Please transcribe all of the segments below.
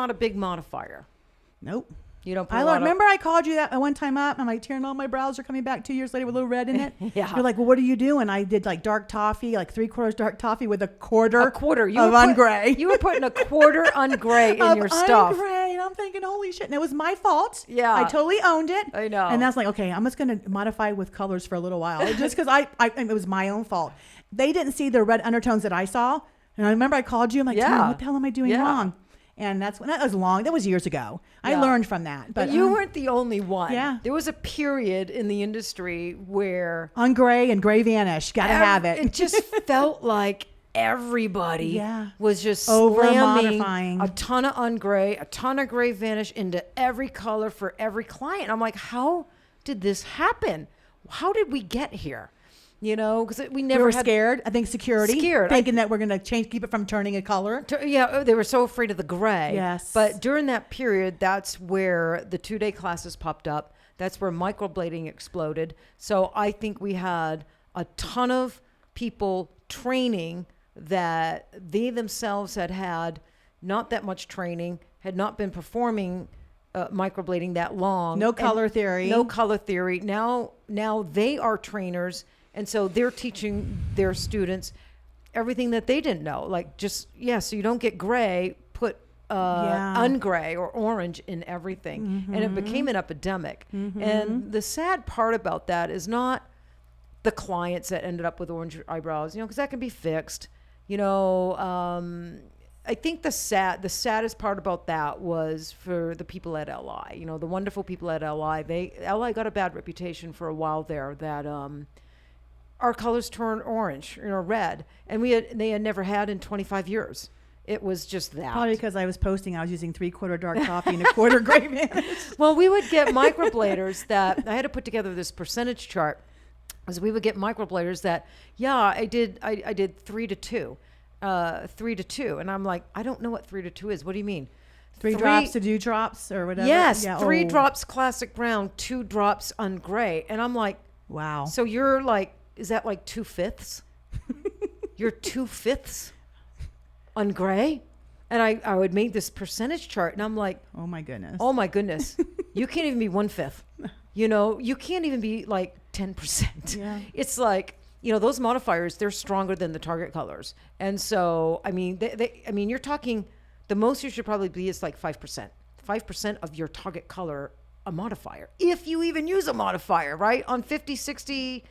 not a big modifier. Nope. You don't put remember I called you that one time up. I'm like, tearing all my brows are coming back 2 years later with a little red in it. Yeah. You're like, well, what are you doing? I did like dark toffee, like 3/4 dark toffee with a quarter you of ungray. You were putting a quarter ungray in your stuff. Ungray. And I'm thinking, holy shit. And it was my fault. Yeah. I totally owned it. I know. And that's like, okay, I'm just going to modify with colors for a little while. Just because it was my own fault. They didn't see the red undertones that I saw. And I remember I called you. I'm like, Tina, what the hell am I doing wrong? And that was years ago. I learned from that. But you weren't the only one. Yeah. There was a period in the industry where ungray and gray vanish. Gotta have it. It just felt like everybody was just over slamming modifying a ton of ungray, a ton of gray vanish into every color for every client. I'm like, how did this happen? How did we get here? You know, because we were scared. I think security. Thinking that we're going to keep it from turning a color. They were so afraid of the gray. Yes. But during that period, that's where the 2-day classes popped up. That's where microblading exploded. So I think we had a ton of people training that they themselves had not that much training, had not been performing microblading that long. No color theory. Now they are trainers. And so they're teaching their students everything that they didn't know. Like so you don't get gray, put ungray or orange in everything. Mm-hmm. And it became an epidemic. Mm-hmm. And the sad part about that is not the clients that ended up with orange eyebrows, because that can be fixed. I think the saddest part about that was for the people at LI. The wonderful people at LI. LI got a bad reputation for a while there that our colors turned orange, red, and they had never had in 25 years. It was just that. Probably because I was posting, I was using 3/4 dark coffee and a quarter gray vanish. Well, we would get microbladers that I had to put together this percentage chart, as we would get microbladers that, I did 3 to 2, 3 to 2, and I'm like, I don't know what 3 to 2 is. What do you mean? 3 drops to dewdrops or whatever. Yes, 3 drops classic brown, 2 drops ungray, and I'm like, wow. So you're like. Is that like 2/5? You're 2/5 on gray? And I would make this percentage chart and I'm like, oh my goodness. You can't even be 1/5. You can't even be like 10%. Yeah. It's like, those modifiers, they're stronger than the target colors. And so, you're talking, the most you should probably be is like 5%. 5% of your target color, a modifier. If you even use a modifier, right? On 50, 60...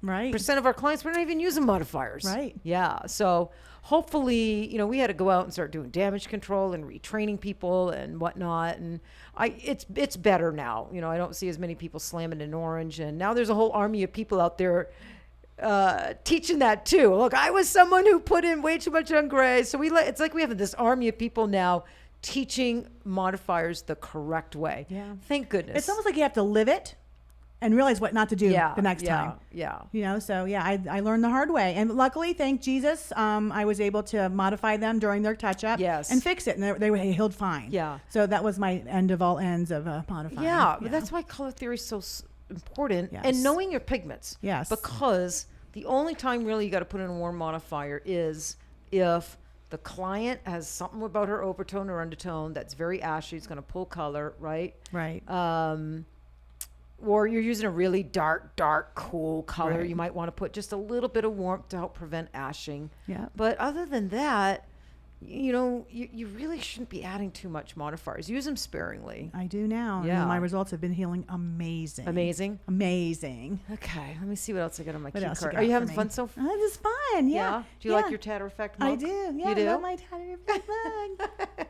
Right. % of our clients, we're not even using modifiers. Right. Yeah. So hopefully, we had to go out and start doing damage control and retraining people and whatnot. And it's better now. I don't see as many people slamming in orange. And now there's a whole army of people out there teaching that too. Look, I was someone who put in way too much on gray. So it's like we have this army of people now teaching modifiers the correct way. Yeah. Thank goodness. It's almost like you have to live it and realize what not to do the next time. Yeah. So I learned the hard way. And luckily, thank Jesus, I was able to modify them during their touch-up and fix it. And they healed fine. Yeah. So that was my end of all ends of modifying. Yeah, but that's why color theory is so important. Yes. And knowing your pigments. Yes. Because the only time really you got to put in a warm modifier is if the client has something about her overtone or undertone that's very ashy. It's going to pull color, right? Right. Or you're using a really dark, cool color. Right. You might want to put just a little bit of warmth to help prevent ashing. Yeah. But other than that, you really shouldn't be adding too much modifiers. Use them sparingly. I do now. Yeah. And my results have been healing amazing. Amazing? Amazing. Okay. Let me see what else I got on my cue card. Are you having fun so far? This is fun. Yeah. Do you like your Tatter-a-fact mug? I do. Yeah. You do? I love my Tatter-a-fact mug.